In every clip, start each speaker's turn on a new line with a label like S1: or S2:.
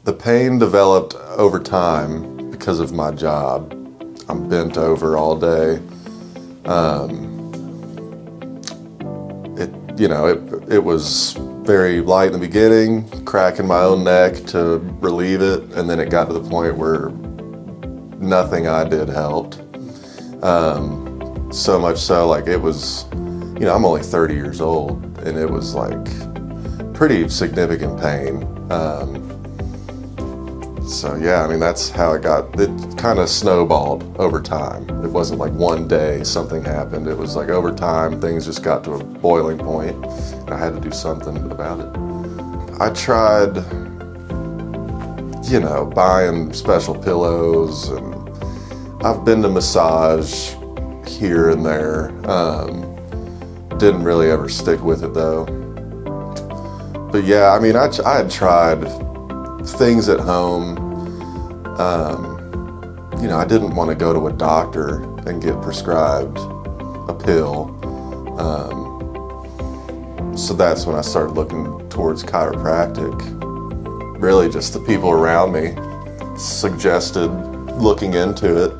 S1: The pain developed over time because of my job. I'm bent over all day. It was very light in the beginning, cracking my own neck to relieve it, and then it got to the point where nothing I did helped. So much so, like, it was, I'm only 30 years old, and it was like pretty significant pain. So yeah, that's how it kind of snowballed over time. It wasn't like one day something happened. It was like over time, things just got to a boiling point, and I had to do something about it. I tried, buying special pillows, and I've been to massage here and there. Didn't really ever stick with it though. But yeah, I had tried things at home. I didn't want to go to a doctor and get prescribed a pill. So that's when I started looking towards chiropractic. Really just the people around me suggested looking into it.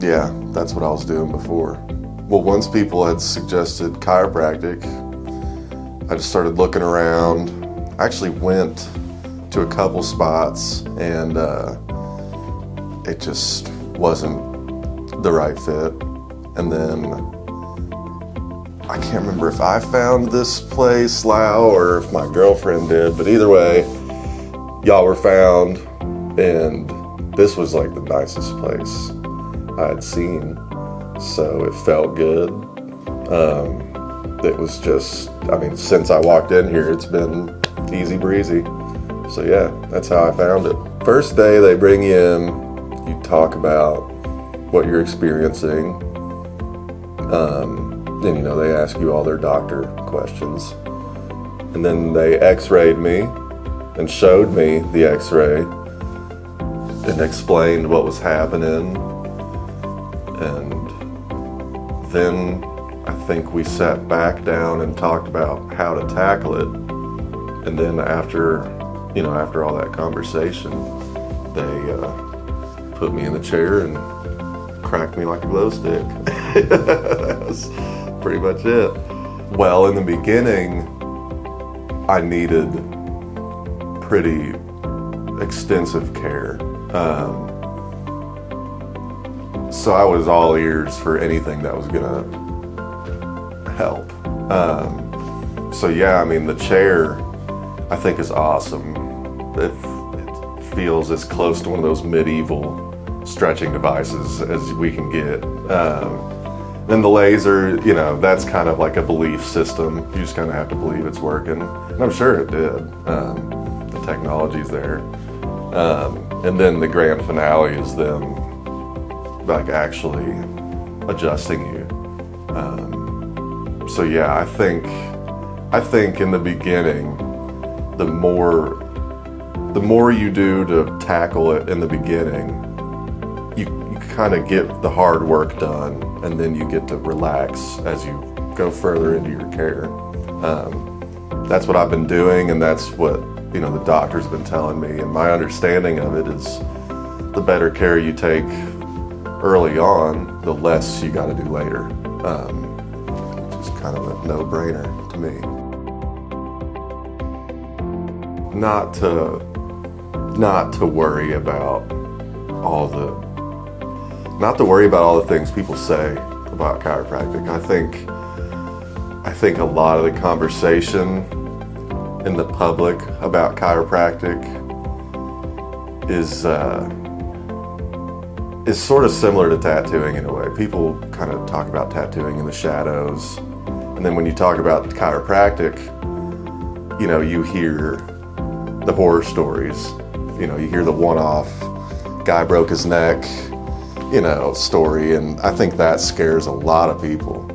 S1: Yeah, that's what I was doing before. Well, once people had suggested chiropractic, I just started looking around. I actually went to a couple spots, and it just wasn't the right fit. And then I can't remember if I found this place, Lowe, or if my girlfriend did, but either way, y'all were found, and this was like the nicest place I had seen, so it felt good. It was just, since I walked in here, it's been easy breezy. So yeah, that's how I found it. First day they bring you in, you talk about what you're experiencing. Then, they ask you all their doctor questions. And then they x-rayed me and showed me the x-ray and explained what was happening. And then I think we sat back down and talked about how to tackle it. And then after all that conversation, they put me in the chair and cracked me like a glow stick. That was pretty much it. Well, in the beginning, I needed pretty extensive care. So I was all ears for anything that was gonna help. So yeah, the chair, I think, is awesome. It feels as close to one of those medieval stretching devices as we can get. Then the laser, that's kind of like a belief system. You just kind of have to believe it's working. And I'm sure it did. The technology's there. And then the grand finale is them like actually adjusting you. So yeah, I think in the beginning, the more you do to tackle it in the beginning, you kind of get the hard work done, and then you get to relax as you go further into your care. That's what I've been doing, and that's what the doctors have been telling me. And my understanding of it is, the better care you take early on, the less you got to do later. Which is kind of a no-brainer to me. Not to worry about all the things people say about chiropractic. I think a lot of the conversation in the public about chiropractic is sort of similar to tattooing in a way. People kind of talk about tattooing in the shadows, and then when you talk about chiropractic, you hear the horror stories. You hear the one-off guy broke his neck, story, and I think that scares a lot of people.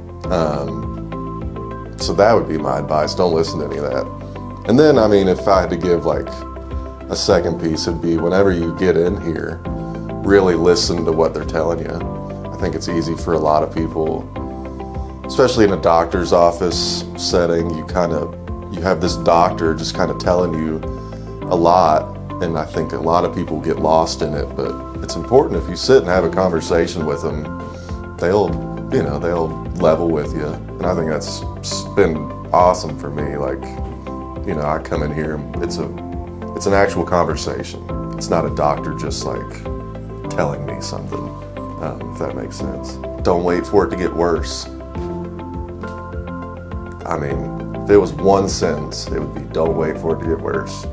S1: So that would be my advice. Don't listen to any of that. And then, if I had to give like a second piece, it'd be whenever you get in here, really listen to what they're telling you. I think it's easy for a lot of people, especially in a doctor's office setting, you kind of you have this doctor just kind of telling you a lot, and I think a lot of people get lost in it, but it's important if you sit and have a conversation with them, they'll level with you. And I think that's been awesome for me. Like, I come in here, it's an actual conversation. It's not a doctor just like telling me something, if that makes sense. Don't wait for it to get worse. I mean, if it was one sentence, it would be, don't wait for it to get worse.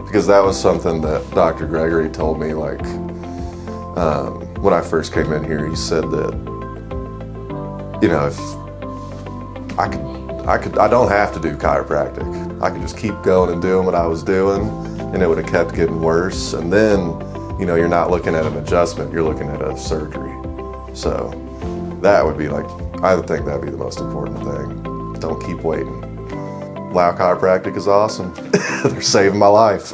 S1: Because that was something that Dr. Gregory told me, like, when I first came in here. He said that, if I don't have to do chiropractic. I could just keep going and doing what I was doing, and it would have kept getting worse. And then, you're not looking at an adjustment, you're looking at a surgery. So that would be I would think that'd be the most important thing. Don't keep waiting. Lowe Chiropractic is awesome. They're saving my life.